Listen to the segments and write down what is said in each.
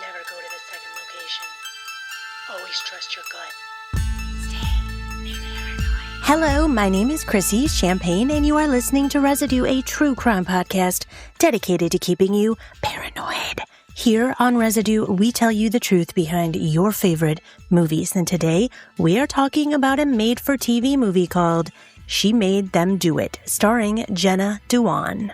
Never go to the second location. Always trust your gut. Hello, my name is Chrissy Champagne, and you are listening to Residue, a true crime podcast dedicated to keeping you paranoid. Here on Residue, we tell you the truth behind your favorite movies. And today, we are talking about a made-for-TV movie called She Made Them Do It, starring Jenna Dewan.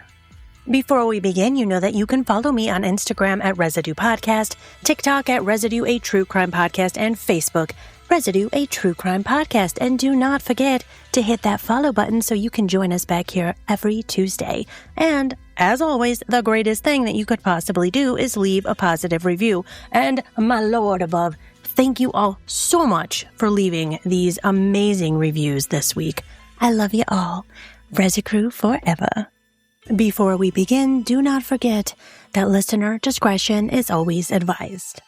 Before we begin, you know that you can follow me on Instagram at Residue Podcast, TikTok at Residue, a true crime podcast, and Facebook, Residue, a true crime podcast. And do not forget to hit that follow button so you can join us back here every Tuesday. And as always, the greatest thing that you could possibly do is leave a positive review. And my Lord above, thank you all so much for leaving these amazing reviews this week. I love you all. Residue forever. Before we begin, do not forget that listener discretion is always advised.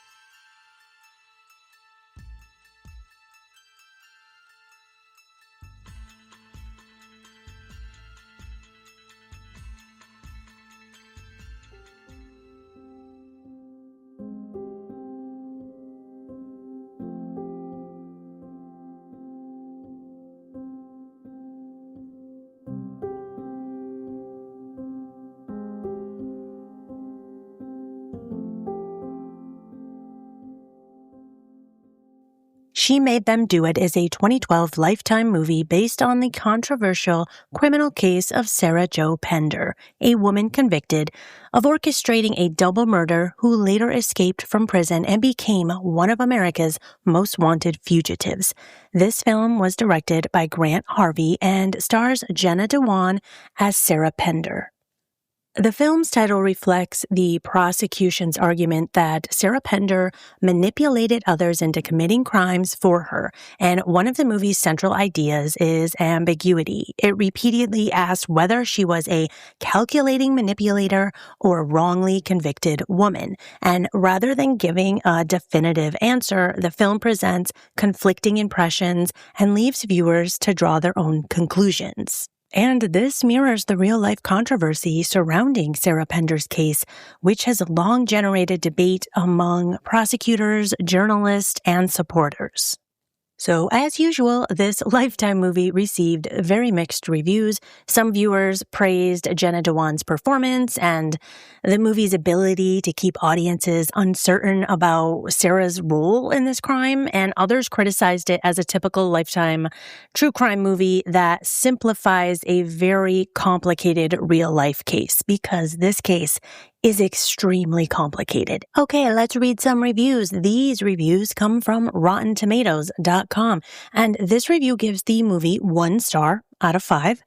She Made Them Do It is a 2012 Lifetime movie based on the controversial criminal case of Sarah Jo Pender, a woman convicted of orchestrating a double murder who later escaped from prison and became one of America's most wanted fugitives. This film was directed by Grant Harvey and stars Jenna Dewan as Sarah Pender. The film's title reflects the prosecution's argument that Sarah Pender manipulated others into committing crimes for her, and one of the movie's central ideas is ambiguity. It repeatedly asked whether she was a calculating manipulator or wrongly convicted woman, and rather than giving a definitive answer, the film presents conflicting impressions and leaves viewers to draw their own conclusions. And this mirrors the real-life controversy surrounding Sarah Pender's case, which has long generated debate among prosecutors, journalists, and supporters. So, as usual, this Lifetime movie received very mixed reviews. Some viewers praised Jenna Dewan's performance and the movie's ability to keep audiences uncertain about Sarah's role in this crime, and others criticized it as a typical Lifetime true crime movie that simplifies a very complicated real-life case, because this case is extremely complicated. Okay, let's read some reviews. These reviews come from RottenTomatoes.com, and this review gives the movie 1 star out of 5.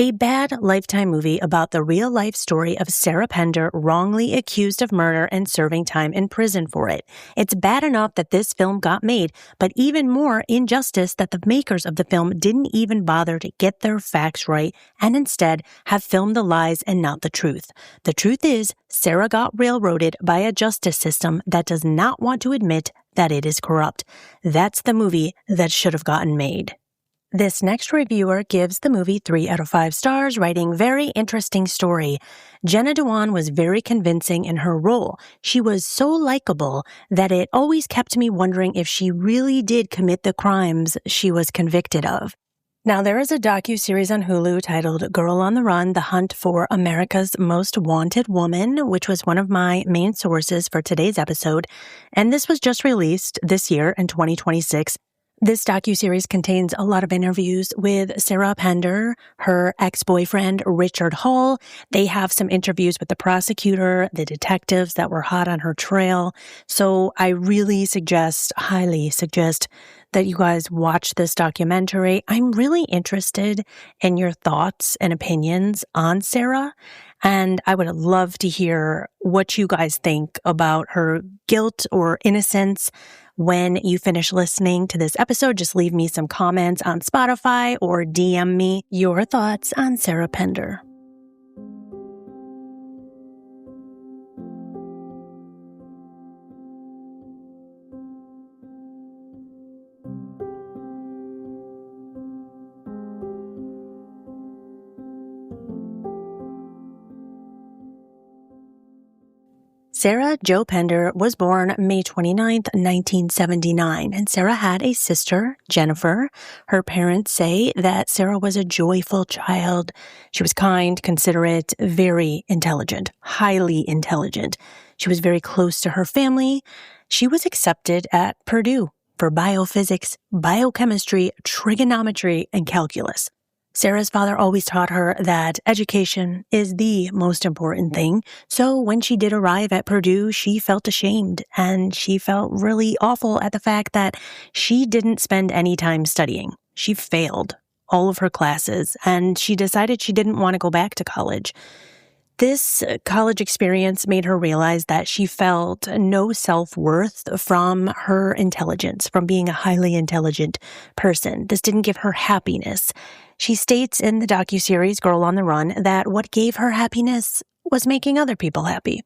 A bad Lifetime movie about the real-life story of Sarah Pender wrongly accused of murder and serving time in prison for it. It's bad enough that this film got made, but even more injustice that the makers of the film didn't even bother to get their facts right and instead have filmed the lies and not the truth. The truth is, Sarah got railroaded by a justice system that does not want to admit that it is corrupt. That's the movie that should have gotten made. This next reviewer gives the movie 3 out of 5 stars, writing, very interesting story. Jenna Dewan was very convincing in her role. She was so likable that it always kept me wondering if she really did commit the crimes she was convicted of. Now, there is a docuseries on Hulu titled Girl on the Run, The Hunt for America's Most Wanted Woman, which was one of my main sources for today's episode, and this was just released this year in 2026. This docuseries contains a lot of interviews with Sarah Pender, her ex-boyfriend, Richard Hall. They have some interviews with the prosecutor, the detectives that were hot on her trail. So I really highly suggest that you guys watch this documentary. I'm really interested in your thoughts and opinions on Sarah, and I would love to hear what you guys think about her guilt or innocence. When you finish listening to this episode, just leave me some comments on Spotify or DM me your thoughts on Sarah Pender. Sarah Jo Pender was born May 29th, 1979, and Sarah had a sister, Jennifer. Her parents say that Sarah was a joyful child. She was kind, considerate, very intelligent, highly intelligent. She was very close to her family. She was accepted at Purdue for biophysics, biochemistry, trigonometry, and calculus. Sarah's father always taught her that education is the most important thing. So when she did arrive at Purdue, she felt ashamed and she felt really awful at the fact that she didn't spend any time studying. She failed all of her classes and she decided she didn't want to go back to college. This college experience made her realize that she felt no self-worth from her intelligence, from being a highly intelligent person. This didn't give her happiness. She states in the docuseries Girl on the Run that what gave her happiness was making other people happy.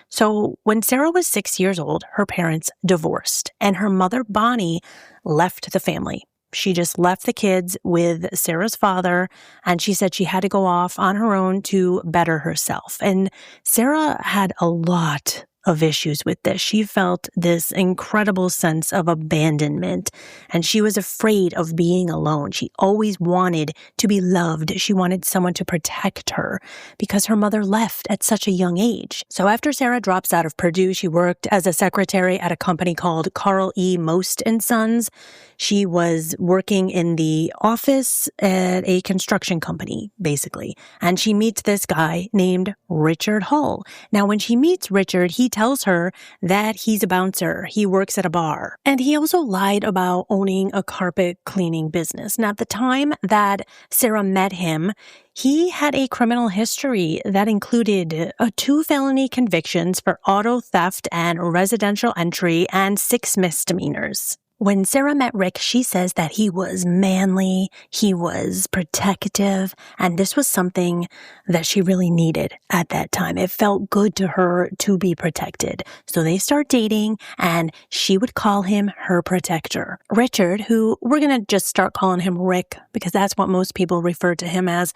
So when Sarah was 6 years old, her parents divorced, and her mother, Bonnie, left the family. She just left the kids with Sarah's father, and she said she had to go off on her own to better herself. And Sarah had a lot of issues with this. She felt this incredible sense of abandonment, and she was afraid of being alone. She always wanted to be loved. She wanted someone to protect her because her mother left at such a young age. So after Sarah drops out of Purdue, she worked as a secretary at a company called Carl E. Most & Sons. She was working in the office at a construction company, basically, and she meets this guy named Richard Hull. Now, when she meets Richard, he tells her that he's a bouncer. He works at a bar. And he also lied about owning a carpet cleaning business. Now, at the time that Sarah met him, he had a criminal history that included 2 felony convictions for auto theft and residential entry and 6 misdemeanors. When Sarah met Rick, she says that he was manly, he was protective, and this was something that she really needed at that time. It felt good to her to be protected. So they start dating, and she would call him her protector. Richard, who we're going to just start calling him Rick because that's what most people refer to him as.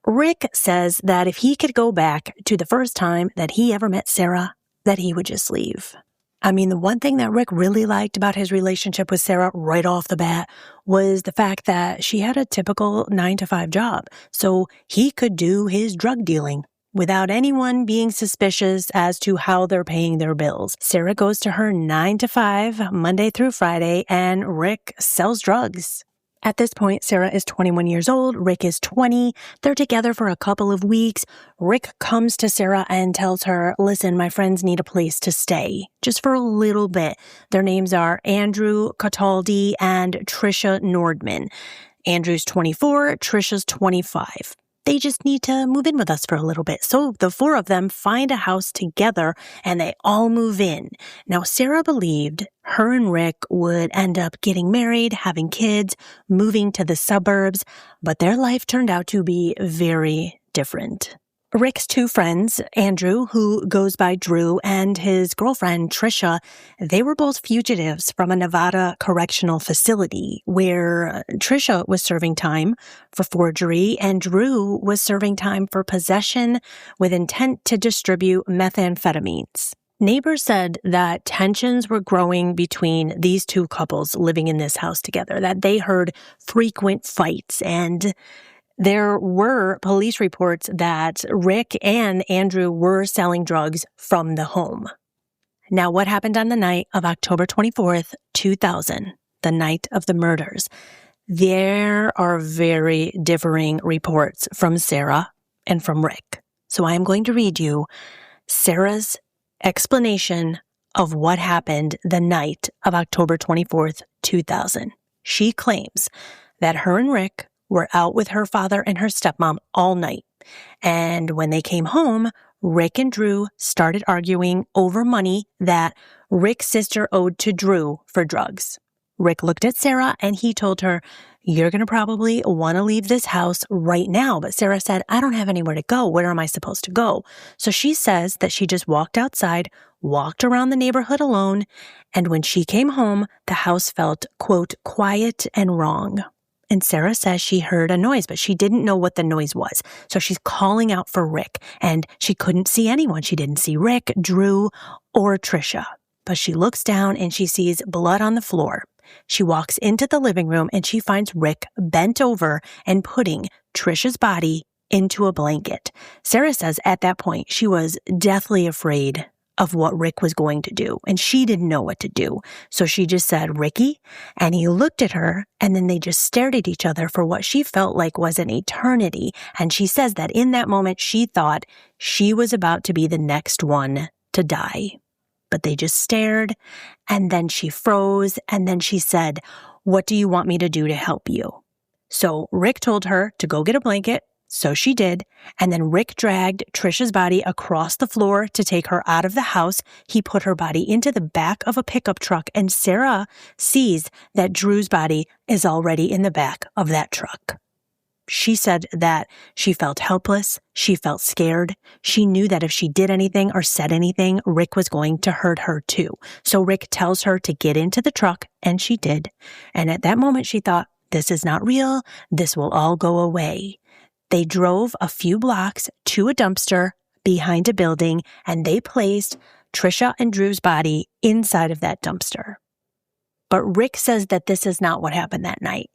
Rick says that if he could go back to the first time that he ever met Sarah, that he would just leave. I mean, the one thing that Rick really liked about his relationship with Sarah right off the bat was the fact that she had a typical 9-to-5 job, so he could do his drug dealing without anyone being suspicious as to how they're paying their bills. Sarah goes to her 9-to-5, Monday through Friday, and Rick sells drugs. At this point, Sarah is 21 years old. Rick is 20. They're together for a couple of weeks. Rick comes to Sarah and tells her, listen, my friends need a place to stay just for a little bit. Their names are Andrew Cataldi and Tricia Nordman. Andrew's 24, Tricia's 25. They just need to move in with us for a little bit. So the 4 of them find a house together and they all move in. Now, Sarah believed her and Rick would end up getting married, having kids, moving to the suburbs, but their life turned out to be very different. Rick's 2 friends, Andrew, who goes by Drew, and his girlfriend, Tricia, they were both fugitives from a Nevada correctional facility where Tricia was serving time for forgery and Drew was serving time for possession with intent to distribute methamphetamines. Neighbors said that tensions were growing between these 2 couples living in this house together, that they heard frequent fights, and there were police reports that Rick and Andrew were selling drugs from the home. Now, what happened on the night of October 24th, 2000, the night of the murders? There are very differing reports from Sarah and from Rick. So I am going to read you Sarah's explanation of what happened the night of October 24th, 2000. She claims that her and Rick were out with her father and her stepmom all night. And when they came home, Rick and Drew started arguing over money that Rick's sister owed to Drew for drugs. Rick looked at Sarah and he told her, you're going to probably want to leave this house right now. But Sarah said, I don't have anywhere to go. Where am I supposed to go? So she says that she just walked outside, walked around the neighborhood alone. And when she came home, the house felt, quote, quiet and wrong. And Sarah says she heard a noise, but she didn't know what the noise was. So she's calling out for Rick, and she couldn't see anyone. She didn't see Rick, Drew, or Tricia. But she looks down and she sees blood on the floor. She walks into the living room and she finds Rick bent over and putting Tricia's body into a blanket. Sarah says at that point she was deathly afraid of what Rick was going to do, and she didn't know what to do. So she just said, "Ricky," and he looked at her, and then they just stared at each other for what she felt like was an eternity. And she says that in that moment, she thought she was about to be the next one to die. But they just stared, and then she froze, and then she said, "What do you want me to do to help you?" So Rick told her to go get a blanket. So she did, and then Rick dragged Tricia's body across the floor to take her out of the house. He put her body into the back of a pickup truck, and Sarah sees that Drew's body is already in the back of that truck. She said that she felt helpless, she felt scared, she knew that if she did anything or said anything, Rick was going to hurt her too. So Rick tells her to get into the truck, and she did. And at that moment she thought, this is not real, this will all go away. They drove a few blocks to a dumpster behind a building, and they placed Tricia and Drew's body inside of that dumpster. But Rick says that this is not what happened that night.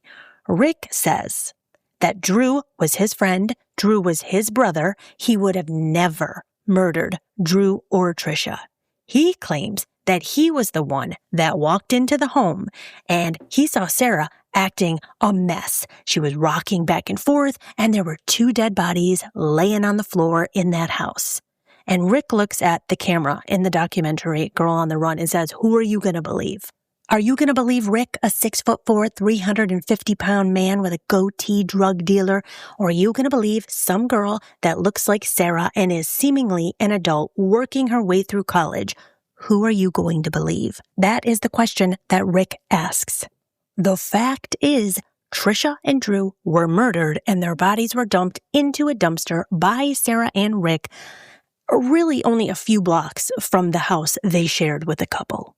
Rick says that Drew was his friend, Drew was his brother. He would have never murdered Drew or Tricia. He claims that he was the one that walked into the home, and he saw Sarah acting a mess. She was rocking back and forth, and there were 2 dead bodies laying on the floor in that house. And Rick looks at the camera in the documentary Girl on the Run and says, "Who are you going to believe? Are you going to believe Rick, a 6'4", 350-pound man with a goatee drug dealer? Or are you going to believe some girl that looks like Sarah and is seemingly an adult working her way through college? Who are you going to believe?" That is the question that Rick asks. The fact is, Tricia and Drew were murdered and their bodies were dumped into a dumpster by Sarah and Rick, really only a few blocks from the house they shared with the couple.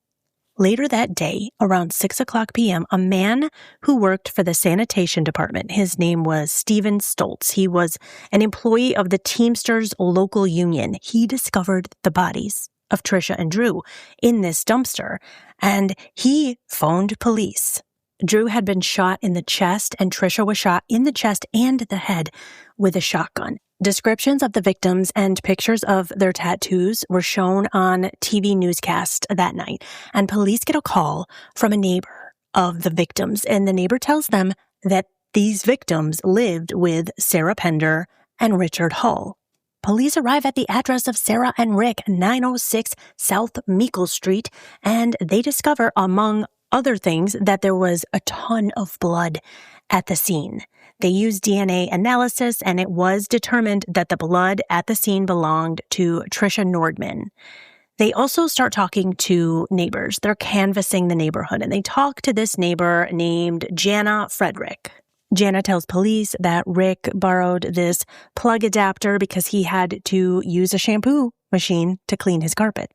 Later that day, around 6:00 p.m., a man who worked for the sanitation department, his name was Stephen Stoltz. He was an employee of the Teamsters local union. He discovered the bodies of Tricia and Drew in this dumpster, and he phoned police. Drew had been shot in the chest, and Tricia was shot in the chest and the head with a shotgun. Descriptions of the victims and pictures of their tattoos were shown on TV newscast that night, and police get a call from a neighbor of the victims, and the neighbor tells them that these victims lived with Sarah Pender and Richard Hull. Police arrive at the address of Sarah and Rick, 906 South Meikle Street, and they discover, among other things, that there was a ton of blood at the scene. They used DNA analysis, and it was determined that the blood at the scene belonged to Tricia Nordman. They also start talking to neighbors. They're canvassing the neighborhood, and they talk to this neighbor named Jana Frederick. Jana tells police that Rick borrowed this plug adapter because he had to use a shampoo machine to clean his carpet.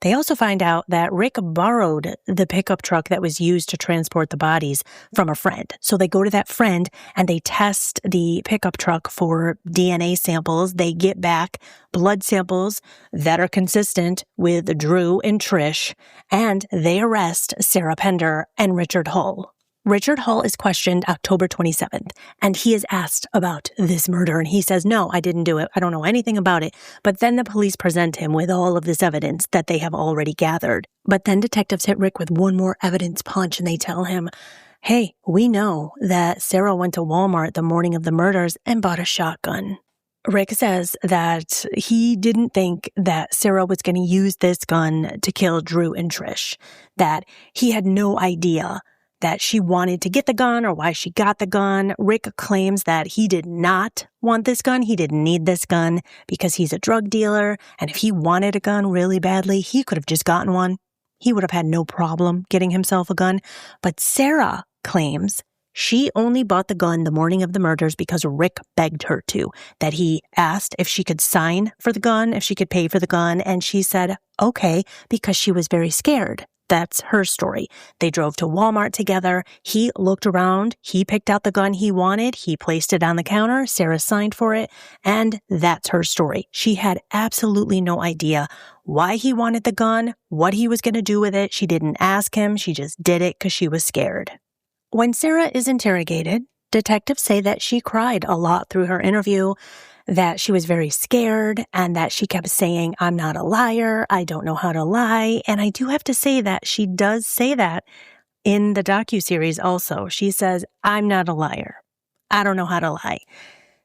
They also find out that Rick borrowed the pickup truck that was used to transport the bodies from a friend. So they go to that friend and they test the pickup truck for DNA samples. They get back blood samples that are consistent with Drew and Trish, and they arrest Sarah Pender and Richard Hull. Richard Hull is questioned October 27th, and he is asked about this murder, and he says, "No, I didn't do it. I don't know anything about it." But then the police present him with all of this evidence that they have already gathered. But then detectives hit Rick with one more evidence punch, and they tell him, "Hey, we know that Sarah went to Walmart the morning of the murders and bought a shotgun." Rick says that he didn't think that Sarah was going to use this gun to kill Drew and Trish, that he had no idea that she wanted to get the gun or why she got the gun. Rick claims that he did not want this gun. He didn't need this gun because he's a drug dealer. And if he wanted a gun really badly, he could have just gotten one. He would have had no problem getting himself a gun. But Sarah claims she only bought the gun the morning of the murders because Rick begged her to, that he asked if she could sign for the gun, if she could pay for the gun. And she said, okay, because she was very scared That's her story. They drove to Walmart together. He looked around. He picked out the gun he wanted. He placed it on the counter. Sarah signed for it. And that's her story. She had absolutely no idea why he wanted the gun, what he was going to do with it. She didn't ask him. She just did it because she was scared. When Sarah is interrogated, detectives say that she cried a lot through her interview, that she was very scared, and that she kept saying, "I'm not a liar. I don't know how to lie." And I do have to say that she does say that in the docuseries also. She says, "I'm not a liar. I don't know how to lie."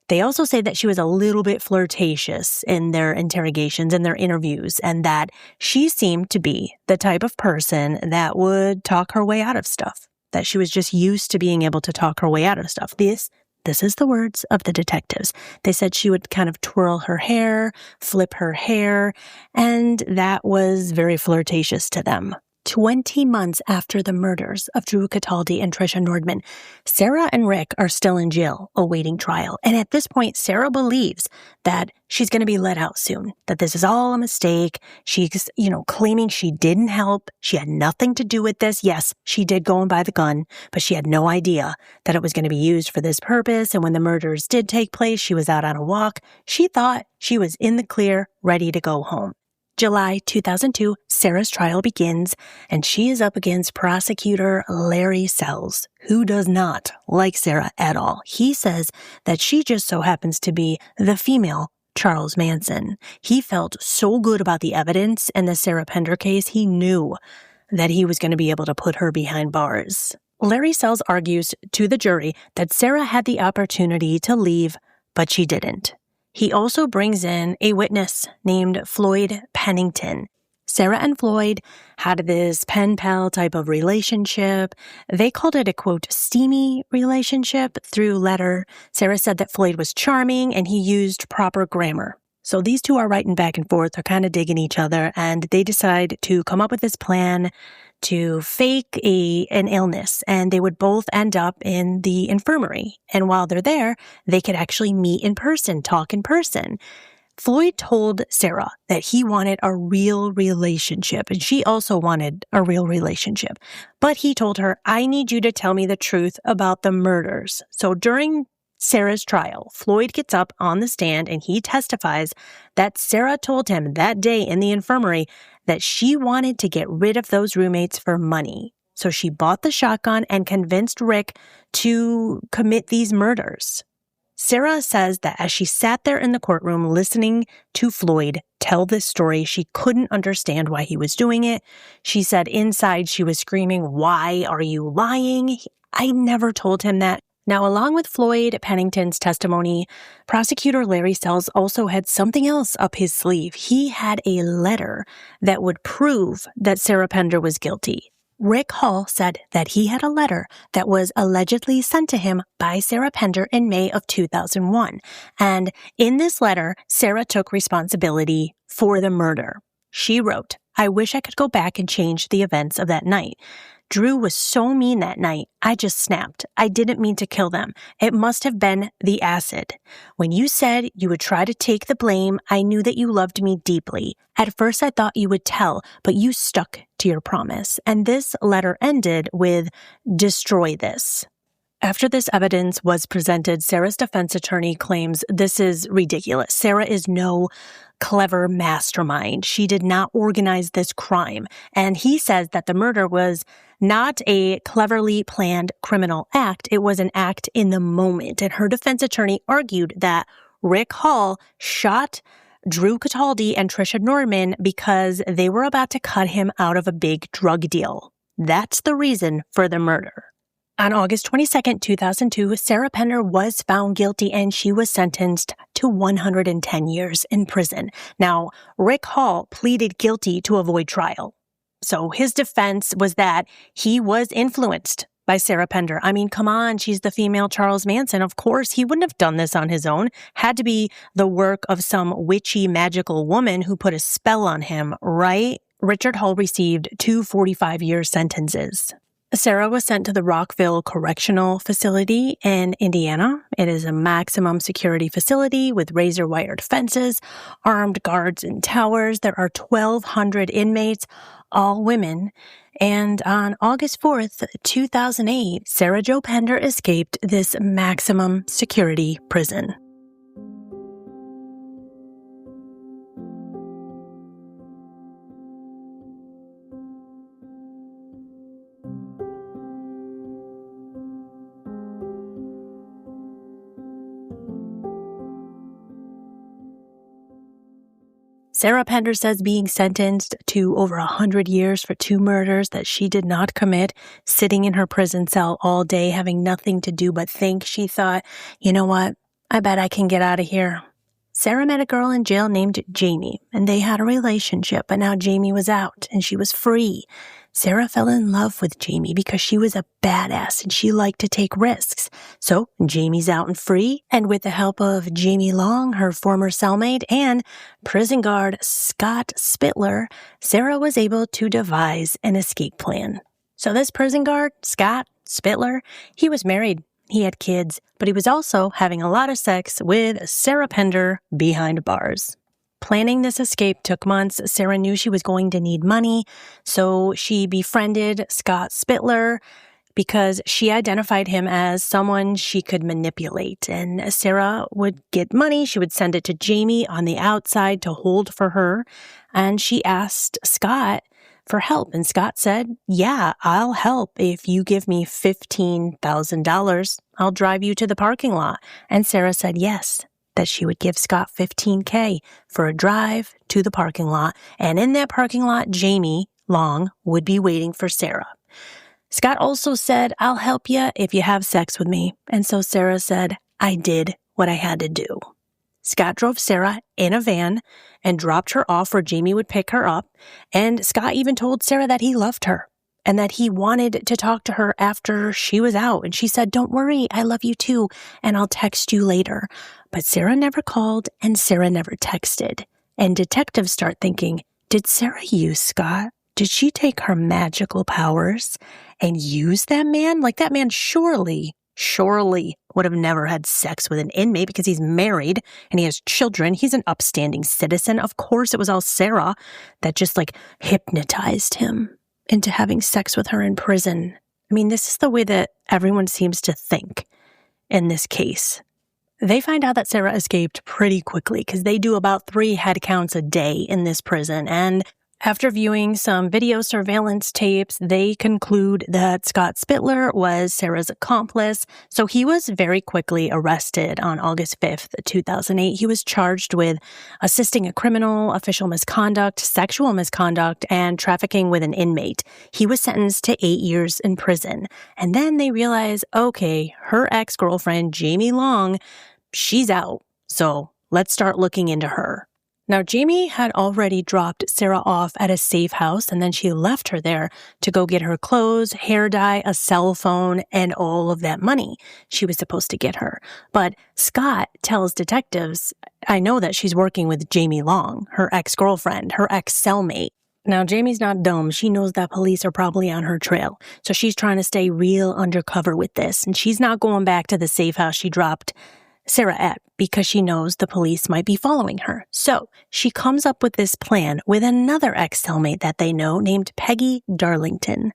They also say that she was a little bit flirtatious in their interrogations and their interviews, and that she seemed to be the type of person that would talk her way out of stuff, that she was just used to being able to talk her way out of stuff. This is the words of the detectives. They said she would kind of twirl her hair, flip her hair, and that was very flirtatious to them. 20 months after the murders of Drew Cataldi and Tricia Nordman, Sarah and Rick are still in jail awaiting trial. And at this point, Sarah believes that she's going to be let out soon, that this is all a mistake. She's, claiming she didn't help. She had nothing to do with this. Yes, she did go and buy the gun, but she had no idea that it was going to be used for this purpose. And when the murders did take place, she was out on a walk. She thought she was in the clear, ready to go home. July 2002, Sarah's trial begins, and she is up against prosecutor Larry Sells, who does not like Sarah at all. He says that she just so happens to be the female Charles Manson. He felt so good about the evidence in the Sarah Pender case, he knew that he was going to be able to put her behind bars. Larry Sells argues to the jury that Sarah had the opportunity to leave, but she didn't. He also brings in a witness named Floyd Pennington. Sarah and Floyd had this pen pal type of relationship. They called it a, quote, steamy relationship through letter. Sarah said that Floyd was charming and he used proper grammar. So these two are writing back and forth. They're kind of digging each other, and they decide to come up with this plan to fake an illness, and they would both end up in the infirmary. And while they're there, they could actually meet in person, talk in person. Floyd told Sarah that he wanted a real relationship, and she also wanted a real relationship. But he told her, "I need you to tell me the truth about the murders." So during Sarah's trial, Floyd gets up on the stand and he testifies that Sarah told him that day in the infirmary that she wanted to get rid of those roommates for money. So she bought the shotgun and convinced Rick to commit these murders. Sarah says that as she sat there in the courtroom listening to Floyd tell this story, she couldn't understand why he was doing it. She said inside she was screaming, "Why are you lying? I never told him that." Now, along with Floyd Pennington's testimony, prosecutor Larry Sells also had something else up his sleeve. He had a letter that would prove that Sarah Pender was guilty. Rick Hall said that he had a letter that was allegedly sent to him by Sarah Pender in May of 2001. And in this letter, Sarah took responsibility for the murder. She wrote, "I wish I could go back and change the events of that night. Drew was so mean that night, I just snapped. I didn't mean to kill them. It must have been the acid. When you said you would try to take the blame, I knew that you loved me deeply. At first I thought you would tell, but you stuck to your promise." And this letter ended with, "Destroy this." After this evidence was presented, Sarah's defense attorney claims this is ridiculous. Sarah is no clever mastermind. She did not organize this crime. And he says that the murder was not a cleverly planned criminal act. It was an act in the moment. And her defense attorney argued that Rick Hall shot Drew Cataldi and Tricia Nordman because they were about to cut him out of a big drug deal. That's the reason for the murder. On August 22nd, 2002, Sarah Pender was found guilty and she was sentenced to 110 years in prison. Now, Rick Hall pleaded guilty to avoid trial. So his defense was that he was influenced by Sarah Pender. I mean, come on, she's the female Charles Manson. Of course, he wouldn't have done this on his own. Had to be the work of some witchy, magical woman who put a spell on him, right? Richard Hall received two 45-year sentences. Sarah was sent to the Rockville Correctional Facility in Indiana. It is a maximum security facility with razor-wired fences, armed guards in towers. There are 1,200 inmates, all women. And on August 4th, 2008, Sarah Jo Pender escaped this maximum security prison. Sarah Pender says being sentenced to over 100 years for 2 murders that she did not commit, sitting in her prison cell all day, having nothing to do but think, she thought, you know what, I bet I can get out of here. Sarah met a girl in jail named Jamie, and they had a relationship, but now Jamie was out and she was free. Sarah fell in love with Jamie because she was a badass and she liked to take risks. So Jamie's out and free, and with the help of Jamie Long, her former cellmate, and prison guard Scott Spittler, Sarah was able to devise an escape plan. So this prison guard, Scott Spittler, he was married. He had kids, but he was also having a lot of sex with Sarah Pender behind bars. Planning this escape took months. Sarah knew she was going to need money, so she befriended Scott Spittler because she identified him as someone she could manipulate. And Sarah would get money. She would send it to Jamie on the outside to hold for her. And she asked Scott for help. And Scott said, yeah, I'll help if you give me $15,000. I'll drive you to the parking lot. And Sarah said yes, that she would give Scott $15K for a drive to the parking lot. And in that parking lot, Jamie Long would be waiting for Sarah. Scott also said, I'll help you if you have sex with me. And so Sarah said, I did what I had to do. Scott drove Sarah in a van and dropped her off where Jamie would pick her up. And Scott even told Sarah that he loved her and that he wanted to talk to her after she was out. And she said, don't worry, I love you too, and I'll text you later. But Sarah never called and Sarah never texted. And detectives start thinking, did Sarah use Scott? Did she take her magical powers and use that man? Like, that man surely would have never had sex with an inmate because he's married and he has children. He's an upstanding citizen. Of course, it was all Sarah that just hypnotized him into having sex with her in prison. I mean, this is the way that everyone seems to think in this case. They find out that Sarah escaped pretty quickly because they do about 3 head counts a day in this prison. And after viewing some video surveillance tapes, they conclude that Scott Spittler was Sarah's accomplice. So he was very quickly arrested on August 5th, 2008. He was charged with assisting a criminal, official misconduct, sexual misconduct, and trafficking with an inmate. He was sentenced to 8 years in prison. And then they realize, okay, her ex-girlfriend, Jamie Long, she's out. So let's start looking into her. Now, Jamie had already dropped Sarah off at a safe house, and then she left her there to go get her clothes, hair dye, a cell phone, and all of that money she was supposed to get her. But Scott tells detectives, I know that she's working with Jamie Long, her ex-girlfriend, her ex-cellmate. Now, Jamie's not dumb. She knows that police are probably on her trail. So she's trying to stay real undercover with this, and she's not going back to the safe house she dropped Sarah at because she knows the police might be following her. So she comes up with this plan with another ex-cellmate that they know named Peggy Darlington.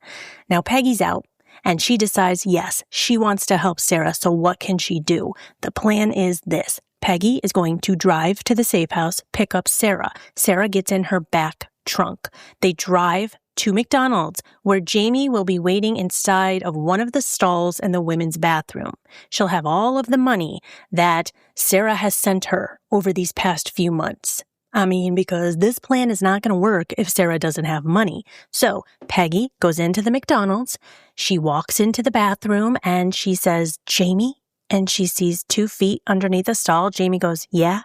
Now Peggy's out and she decides, yes, she wants to help Sarah. So what can she do? The plan is this. Peggy is going to drive to the safe house, pick up Sarah. Sarah gets in her back trunk. They drive to McDonald's, where Jamie will be waiting inside of one of the stalls in the women's bathroom. She'll have all of the money that Sarah has sent her over these past few months. I mean, because this plan is not going to work if Sarah doesn't have money. So Peggy goes into the McDonald's. She walks into the bathroom and she says, Jamie? And she sees 2 feet underneath the stall. Jamie goes, yeah.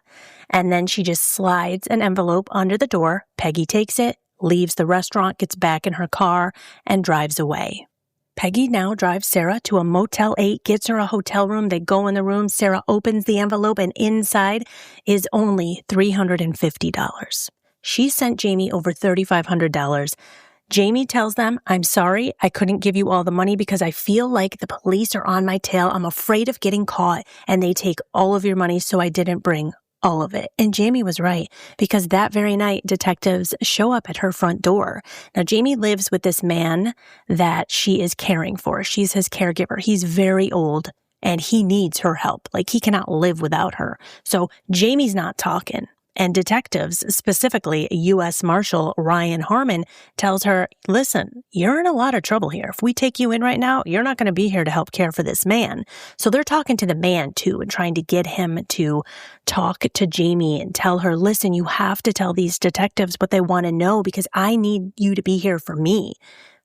And then she just slides an envelope under the door. Peggy takes it, leaves the restaurant, gets back in her car, and drives away. Peggy now drives Sarah to a Motel 8, gets her a hotel room. They go in the room. Sarah opens the envelope, and inside is only $350. She sent Jamie over $3,500 Jamie tells them, I'm sorry, I couldn't give you all the money because I feel like the police are on my tail. I'm afraid of getting caught and they take all of your money, so I didn't bring all of it. And Jamie was right, because that very night, detectives show up at her front door. Now, Jamie lives with this man that she is caring for. She's his caregiver. He's very old and he needs her help. Like, he cannot live without her. So Jamie's not talking. And detectives, specifically U.S. Marshal Ryan Harmon, tells her, listen, you're in a lot of trouble here. If we take you in right now, you're not going to be here to help care for this man. So they're talking to the man, too, and trying to get him to talk to Jamie and tell her, listen, you have to tell these detectives what they want to know because I need you to be here for me.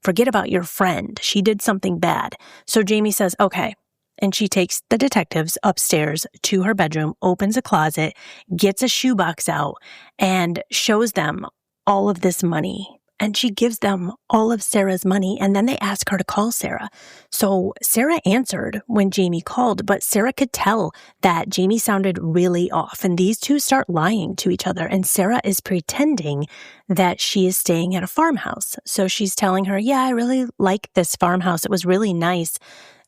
Forget about your friend. She did something bad. So Jamie says, okay. And she takes the detectives upstairs to her bedroom, opens a closet, gets a shoebox out, and shows them all of this money. And she gives them all of Sarah's money, and then they ask her to call Sarah. So Sarah answered when Jamie called, but Sarah could tell that Jamie sounded really off, and these two start lying to each other, and Sarah is pretending that she is staying at a farmhouse. So she's telling her, yeah, I really like this farmhouse. It was really nice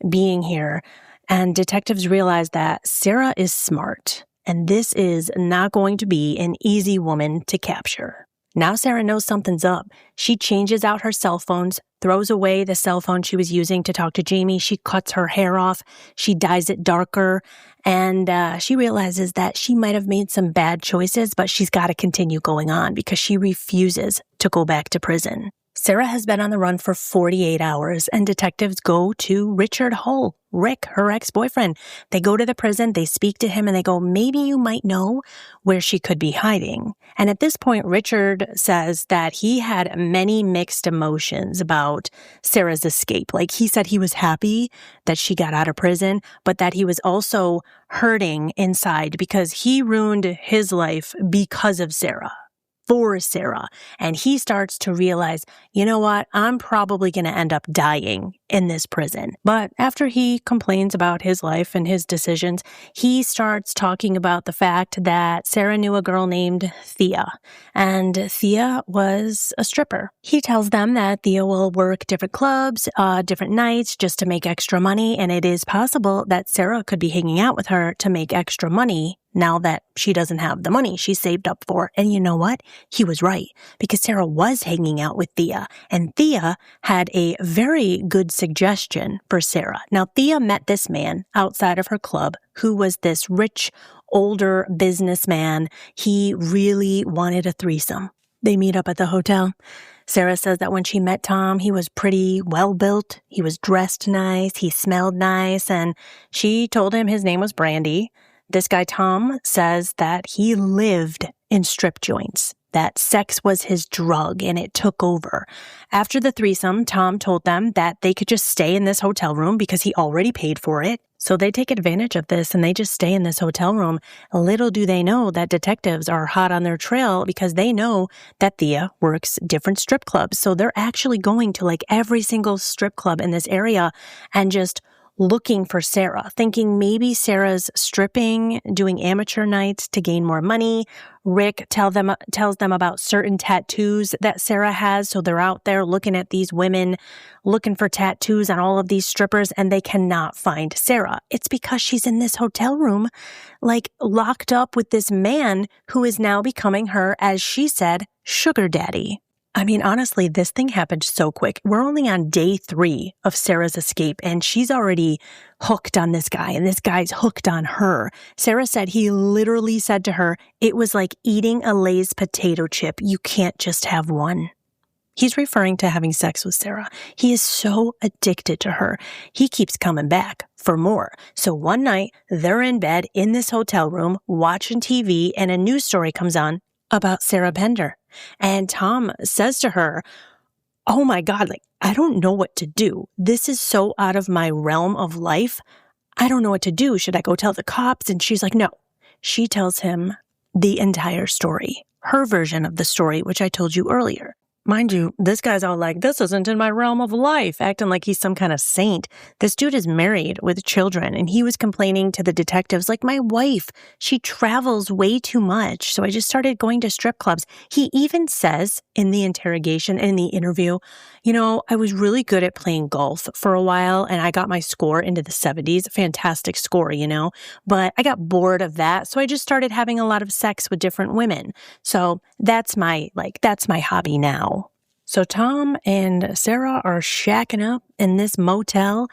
being here. And detectives realize that Sarah is smart, and this is not going to be an easy woman to capture. Now Sarah knows something's up. She changes out her cell phones, throws away the cell phone she was using to talk to Jamie. She cuts her hair off. She dyes it darker. And she realizes that she might have made some bad choices, but she's got to continue going on because she refuses to go back to prison. Sarah has been on the run for 48 hours, and detectives go to Richard Hull, Rick, her ex-boyfriend. They go to the prison, they speak to him, and they go, maybe you might know where she could be hiding. And at this point, Richard says that he had many mixed emotions about Sarah's escape. Like, he said he was happy that she got out of prison, but that he was also hurting inside because he ruined his life because of Sarah. For Sarah. And he starts to realize, you know what, I'm probably going to end up dying in this prison. But after he complains about his life and his decisions, he starts talking about the fact that Sarah knew a girl named Thea, and Thea was a stripper. He tells them that Thea will work different clubs, different nights just to make extra money, and it is possible that Sarah could be hanging out with her to make extra money now that she doesn't have the money she saved up for. And you know what? He was right, because Sarah was hanging out with Thea, and Thea had a very good suggestion for Sarah. Now, Thea met this man outside of her club who was this rich, older businessman. He really wanted a threesome. They meet up at the hotel. Sarah says that when she met Tom, he was pretty well-built. He was dressed nice. He smelled nice. And she told him his name was Brandy. This guy, Tom, says that he lived in strip joints, that sex was his drug and it took over. After the threesome, Tom told them that they could just stay in this hotel room because he already paid for it. So they take advantage of this and they just stay in this hotel room. Little do they know that detectives are hot on their trail because they know that Thea works different strip clubs. So they're actually going to like every single strip club in this area and just looking for Sarah, thinking maybe Sarah's stripping, doing amateur nights to gain more money. Rick tells them about certain tattoos that Sarah has, so they're out there looking at these women, looking for tattoos on all of these strippers, and they cannot find Sarah. It's because she's in this hotel room, like locked up with this man who is now becoming her, as she said, sugar daddy. I mean, honestly, this thing happened so quick. We're only on day 3 of Sarah's escape, and she's already hooked on this guy, and this guy's hooked on her. Sarah said he literally said to her, it was like eating a Lay's potato chip. You can't just have one. He's referring to having sex with Sarah. He is so addicted to her. He keeps coming back for more. So one night, they're in bed in this hotel room watching TV, and a news story comes on about Sarah Pender. And Tom says to her, oh my God, like, I don't know what to do. This is so out of my realm of life. I don't know what to do. Should I go tell the cops? And she's like, no. She tells him the entire story, her version of the story, which I told you earlier. Mind you, this guy's all like, this isn't in my realm of life, acting like he's some kind of saint. This dude is married with children, and he was complaining to the detectives, like, my wife, she travels way too much, so I just started going to strip clubs. He even says in the interrogation, in the interview, I was really good at playing golf for a while, and I got my score into the 70s, fantastic score, but I got bored of that, so I just started having a lot of sex with different women. So that's my hobby now. So Tom and Sarah are shacking up in this motel.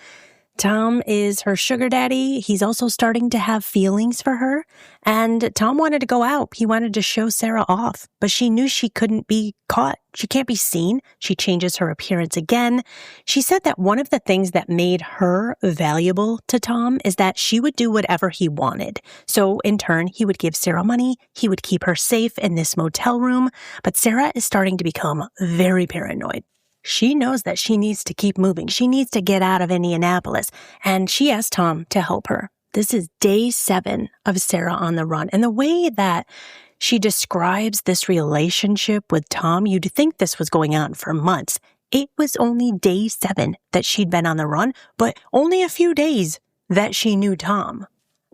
Tom is her sugar daddy. He's also starting to have feelings for her. And Tom wanted to go out. He wanted to show Sarah off, but she knew she couldn't be caught. She can't be seen. She changes her appearance again. She said that one of the things that made her valuable to Tom is that she would do whatever he wanted. So in turn, he would give Sarah money. He would keep her safe in this motel room. But Sarah is starting to become very paranoid. She knows that she needs to keep moving. She needs to get out of Indianapolis. And she asked Tom to help her. This is day 7 of Sarah on the run. And the way that she describes this relationship with Tom, you'd think this was going on for months. It was only day 7 that she'd been on the run, but only a few days that she knew Tom.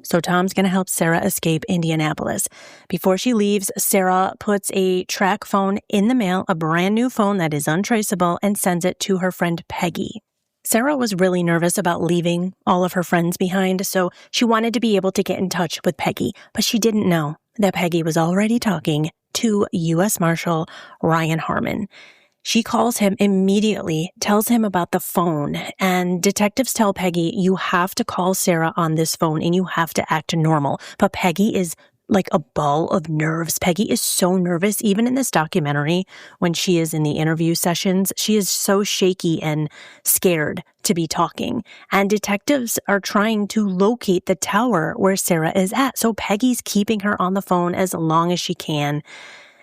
So Tom's going to help Sarah escape Indianapolis. Before she leaves, Sarah puts a track phone in the mail, a brand new phone that is untraceable, and sends it to her friend Peggy. Sarah was really nervous about leaving all of her friends behind, so she wanted to be able to get in touch with Peggy, but she didn't know that Peggy was already talking to U.S. Marshal Ryan Harmon. She calls him immediately, tells him about the phone, and detectives tell Peggy, you have to call Sarah on this phone and you have to act normal. But Peggy is like a ball of nerves. Peggy is so nervous, even in this documentary, when she is in the interview sessions, she is so shaky and scared to be talking. And detectives are trying to locate the tower where Sarah is at. So Peggy's keeping her on the phone as long as she can.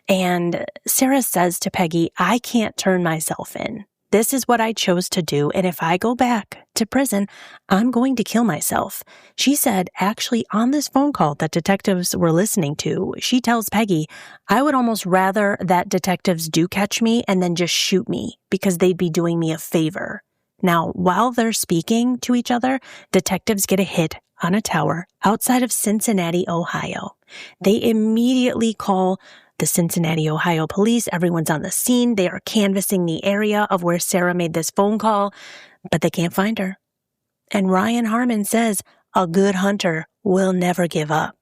And Sarah says to Peggy, I can't turn myself in. This is what I chose to do, and if I go back to prison, I'm going to kill myself. She said, actually, on this phone call that detectives were listening to, she tells Peggy, I would almost rather that detectives do catch me and then just shoot me because they'd be doing me a favor. Now, while they're speaking to each other, detectives get a hit on a tower outside of Cincinnati, Ohio. They immediately call the Cincinnati, Ohio police. Everyone's on the scene. They are canvassing the area of where Sarah made this phone call, but they can't find her. And Ryan Harmon says, a good hunter will never give up.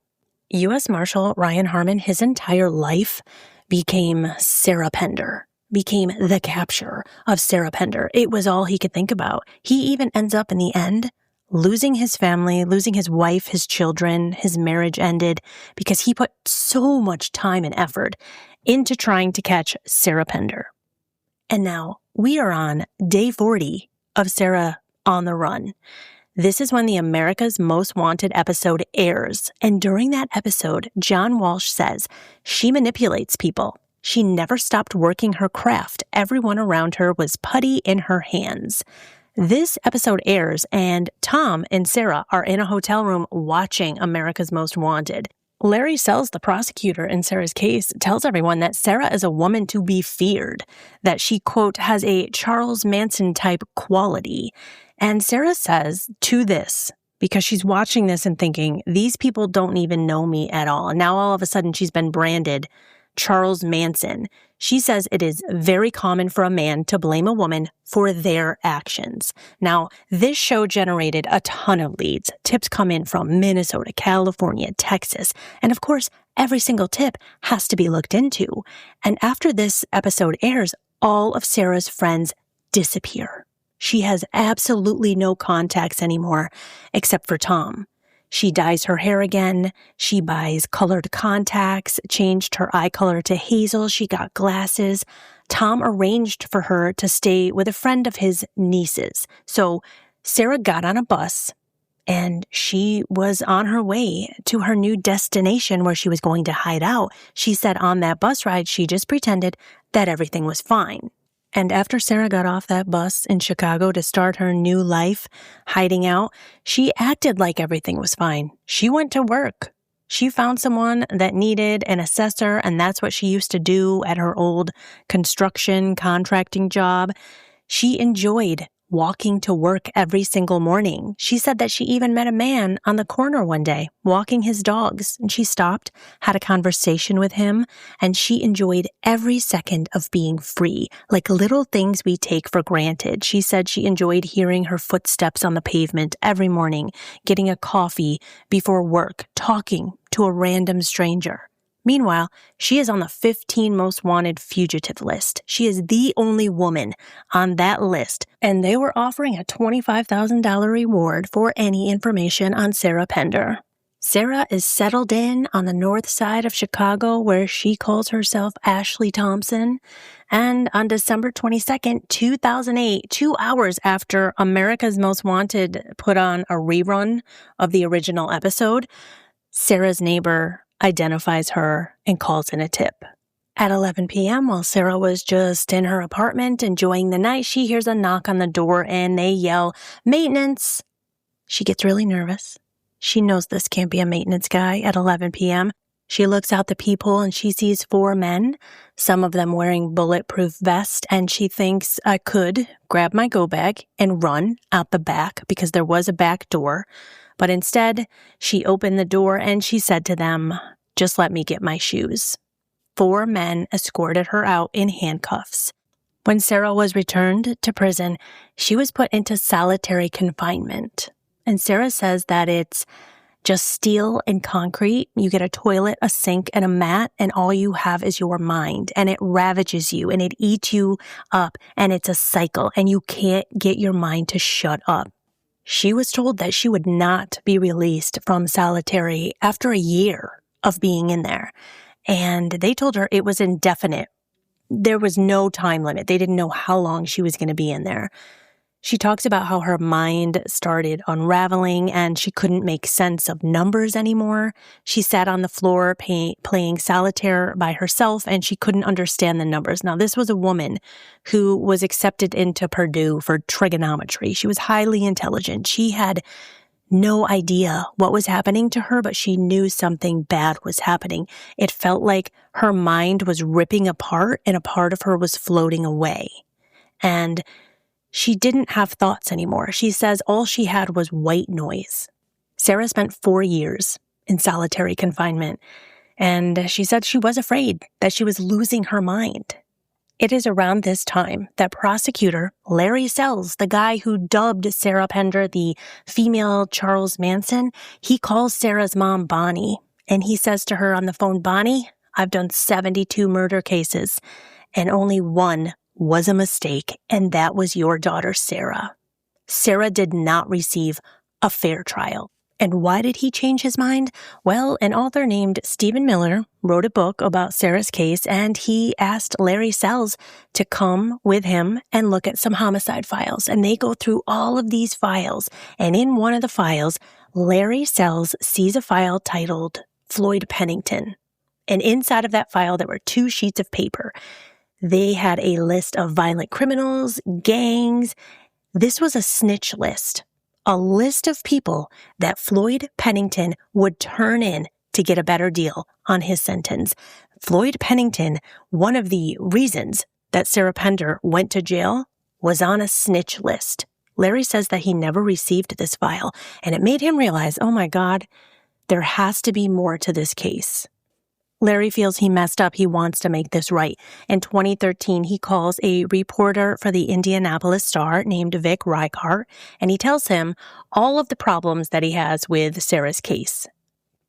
U.S. Marshal Ryan Harmon, his entire life became Sarah Pender, became the capture of Sarah Pender. It was all he could think about. He even ends up in the end losing his family, losing his wife, his children. His marriage ended because he put so much time and effort into trying to catch Sarah Pender. And now we are on day 40 of Sarah on the Run. This is when the America's Most Wanted episode airs. And during that episode, John Walsh says she manipulates people. She never stopped working her craft. Everyone around her was putty in her hands. This episode airs, and Tom and Sarah are in a hotel room watching America's Most Wanted. Larry Sells, the prosecutor in Sarah's case, tells everyone that Sarah is a woman to be feared, that she, quote, has a Charles Manson type quality. And Sarah says to this, because she's watching this and thinking, these people don't even know me at all. And now all of a sudden she's been branded Charles Manson. She says it is very common for a man to blame a woman for their actions. Now, this show generated a ton of leads. Tips come in from Minnesota, California, Texas, and of course, every single tip has to be looked into. And after this episode airs, all of Sarah's friends disappear. She has absolutely no contacts anymore, except for Tom. She dyes her hair again. She buys colored contacts, changed her eye color to hazel. She got glasses. Tom arranged for her to stay with a friend of his niece's. So Sarah got on a bus and she was on her way to her new destination where she was going to hide out. She said on that bus ride, she just pretended that everything was fine. And after Sarah got off that bus in Chicago to start her new life, hiding out, she acted like everything was fine. She went to work. She found someone that needed an assessor, and that's what she used to do at her old construction contracting job. She enjoyed walking to work every single morning. She said that she even met a man on the corner one day walking his dogs, and she stopped, had a conversation with him, and she enjoyed every second of being free, like little things we take for granted. She said she enjoyed hearing her footsteps on the pavement every morning, getting a coffee before work, talking to a random stranger. Meanwhile, she is on the 15 most wanted fugitive list. She is the only woman on that list, and they were offering a $25,000 reward for any information on Sarah Pender. Sarah is settled in on the north side of Chicago, where she calls herself Ashley Thompson. And on December 22nd, 2008, 2 hours after America's Most Wanted put on a rerun of the original episode, Sarah's neighbor identifies her and calls in a tip. At 11 p.m., while Sarah was just in her apartment enjoying the night, she hears a knock on the door and they yell, "Maintenance!" She gets really nervous. She knows this can't be a maintenance guy at 11 p.m. She looks out the peephole and she sees 4 men, some of them wearing bulletproof vests, and she thinks, I could grab my go bag and run out the back because there was a back door. But instead, she opened the door and she said to them, "Just let me get my shoes." 4 men escorted her out in handcuffs. When Sarah was returned to prison, she was put into solitary confinement. And Sarah says that it's just steel and concrete. You get a toilet, a sink, and a mat, and all you have is your mind. And it ravages you, and it eats you up, and it's a cycle, and you can't get your mind to shut up. She was told that she would not be released from solitary after a year of being in there. And they told her it was indefinite. There was no time limit. They didn't know how long she was going to be in there. She talks about how her mind started unraveling and she couldn't make sense of numbers anymore. She sat on the floor playing solitaire by herself and she couldn't understand the numbers. Now, this was a woman who was accepted into Purdue for trigonometry. She was highly intelligent. She had no idea what was happening to her, but she knew something bad was happening. It felt like her mind was ripping apart and a part of her was floating away. And she didn't have thoughts anymore. She says all she had was white noise. Sarah spent 4 years in solitary confinement, and she said she was afraid that she was losing her mind. It is around this time that prosecutor Larry Sells, the guy who dubbed Sarah Pender the female Charles Manson, he calls Sarah's mom Bonnie, and he says to her on the phone, "Bonnie, I've done 72 murder cases, and only one was a mistake, and that was your daughter, Sarah." Sarah did not receive a fair trial. And why did he change his mind? Well, an author named Stephen Miller wrote a book about Sarah's case, and he asked Larry Sells to come with him and look at some homicide files. And they go through all of these files. And in one of the files, Larry Sells sees a file titled Floyd Pennington. And inside of that file, there were 2 sheets of paper. They had a list of violent criminals, gangs. This was a snitch list. A list of people that Floyd Pennington would turn in to get a better deal on his sentence. Floyd Pennington, one of the reasons that Sarah Pender went to jail, was on a snitch list. Larry says that he never received this file, and it made him realize, oh my God, there has to be more to this case. Larry feels he messed up. He wants to make this right. In 2013, he calls a reporter for the Indianapolis Star named Vic Reichardt, and he tells him all of the problems that he has with Sarah's case.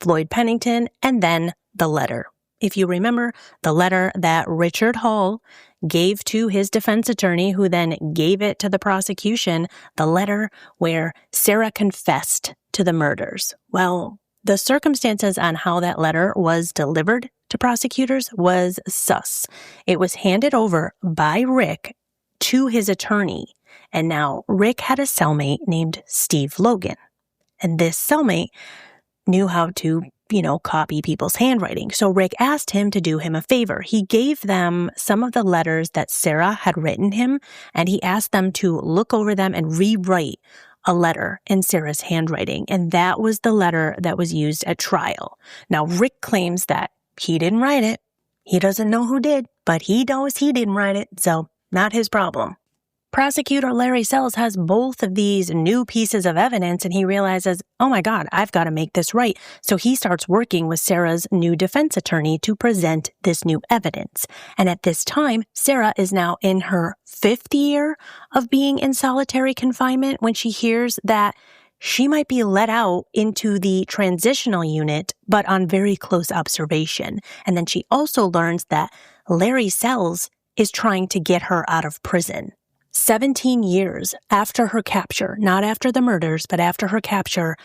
Floyd Pennington, and then the letter. If you remember, the letter that Richard Hall gave to his defense attorney, who then gave it to the prosecution, the letter where Sarah confessed to the murders. Well, the circumstances on how that letter was delivered to prosecutors was sus. It was handed over by Rick to his attorney. And now Rick had a cellmate named Steve Logan. And this cellmate knew how to, copy people's handwriting. So Rick asked him to do him a favor. He gave them some of the letters that Sarah had written him, and he asked them to look over them and rewrite a letter in Sarah's handwriting, and that was the letter that was used at trial. Now, Rick claims that he didn't write it. He doesn't know who did, but he knows he didn't write it, so not his problem. Prosecutor Larry Sells has both of these new pieces of evidence, and he realizes, oh my God, I've got to make this right. So he starts working with Sarah's new defense attorney to present this new evidence. And at this time, Sarah is now in her 5th year of being in solitary confinement when she hears that she might be let out into the transitional unit, but on very close observation. And then she also learns that Larry Sells is trying to get her out of prison. 17 years after her capture, not after the murders, but after her capture,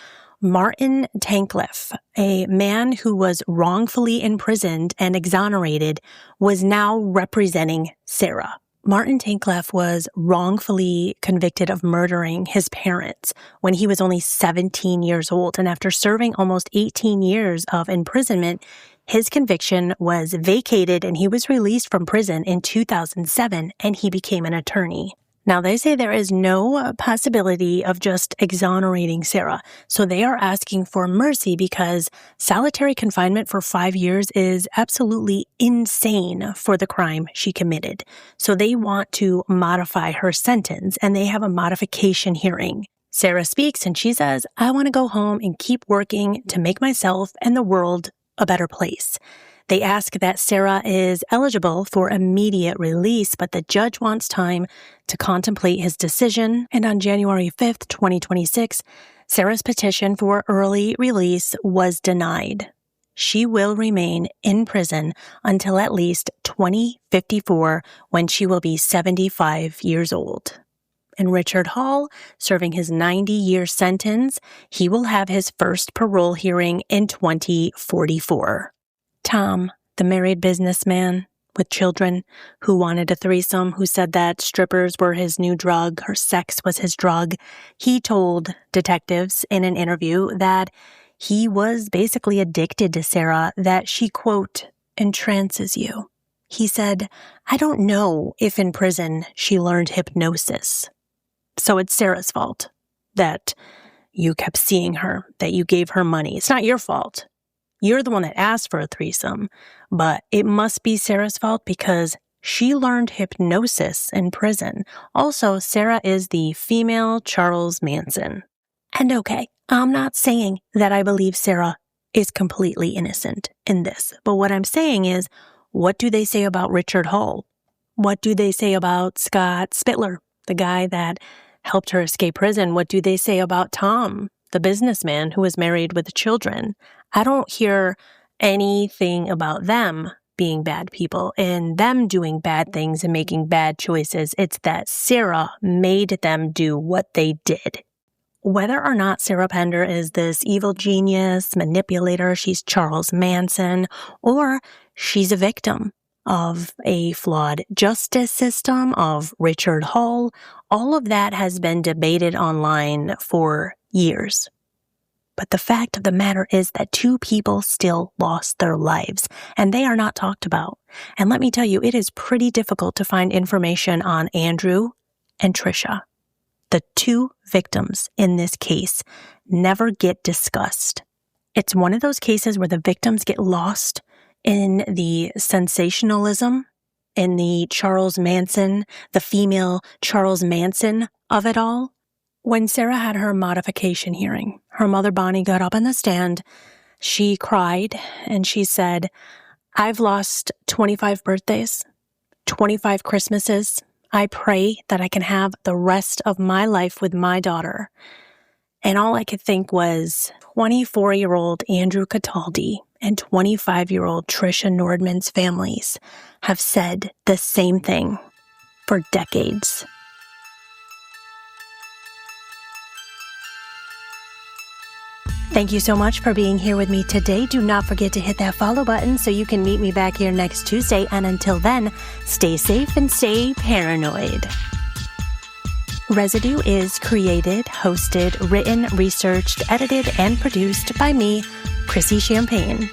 Martin Tankleff, a man who was wrongfully imprisoned and exonerated, was now representing Sarah. Martin Tankleff was wrongfully convicted of murdering his parents when he was only 17 years old. And after serving almost 18 years of imprisonment, his conviction was vacated and he was released from prison in 2007, and he became an attorney. Now, they say there is no possibility of just exonerating Sarah, so they are asking for mercy because solitary confinement for 5 years is absolutely insane for the crime she committed. So they want to modify her sentence, and they have a modification hearing. Sarah speaks and she says, I want to go home and keep working to make myself and the world a better place. They ask that Sarah is eligible for immediate release, but the judge wants time to contemplate his decision. And on January 5th, 2026, Sarah's petition for early release was denied. She will remain in prison until at least 2054, when she will be 75 years old. And Richard Hall, serving his 90-year sentence, he will have his first parole hearing in 2044. Tom, the married businessman with children who wanted a threesome, who said that strippers were his new drug, or sex was his drug, he told detectives in an interview that he was basically addicted to Sarah, that she, quote, entrances you. He said, I don't know if in prison she learned hypnosis. So it's Sarah's fault that you kept seeing her, that you gave her money. It's not your fault. You're the one that asked for a threesome, but it must be Sarah's fault because she learned hypnosis in prison. Also, Sarah is the female Charles Manson. And okay, I'm not saying that I believe Sarah is completely innocent in this, but what I'm saying is, what do they say about Richard Hall? What do they say about Scott Spittler, the guy that helped her escape prison? What do they say about Tom, the businessman who was married with children? I don't hear anything about them being bad people and them doing bad things and making bad choices. It's that Sarah made them do what they did. Whether or not Sarah Pender is this evil genius, manipulator, she's Charles Manson, or she's a victim of a flawed justice system, of Richard Hall, all of that has been debated online for years. But the fact of the matter is that 2 people still lost their lives, and they are not talked about. And let me tell you, it is pretty difficult to find information on Andrew and Tricia. The 2 victims in this case never get discussed. It's one of those cases where the victims get lost in the sensationalism, in the Charles Manson, the female Charles Manson of it all. When Sarah had her modification hearing, her mother Bonnie got up on the stand. She cried and she said, I've lost 25 birthdays, 25 Christmases. I pray that I can have the rest of my life with my daughter. And all I could think was 24-year-old Andrew Cataldi and 25-year-old Tricia Nordman's families have said the same thing for decades. Thank you so much for being here with me today. Do not forget to hit that follow button so you can meet me back here next Tuesday. And until then, stay safe and stay paranoid. Residue is created, hosted, written, researched, edited, and produced by me, Chrissy Champagne.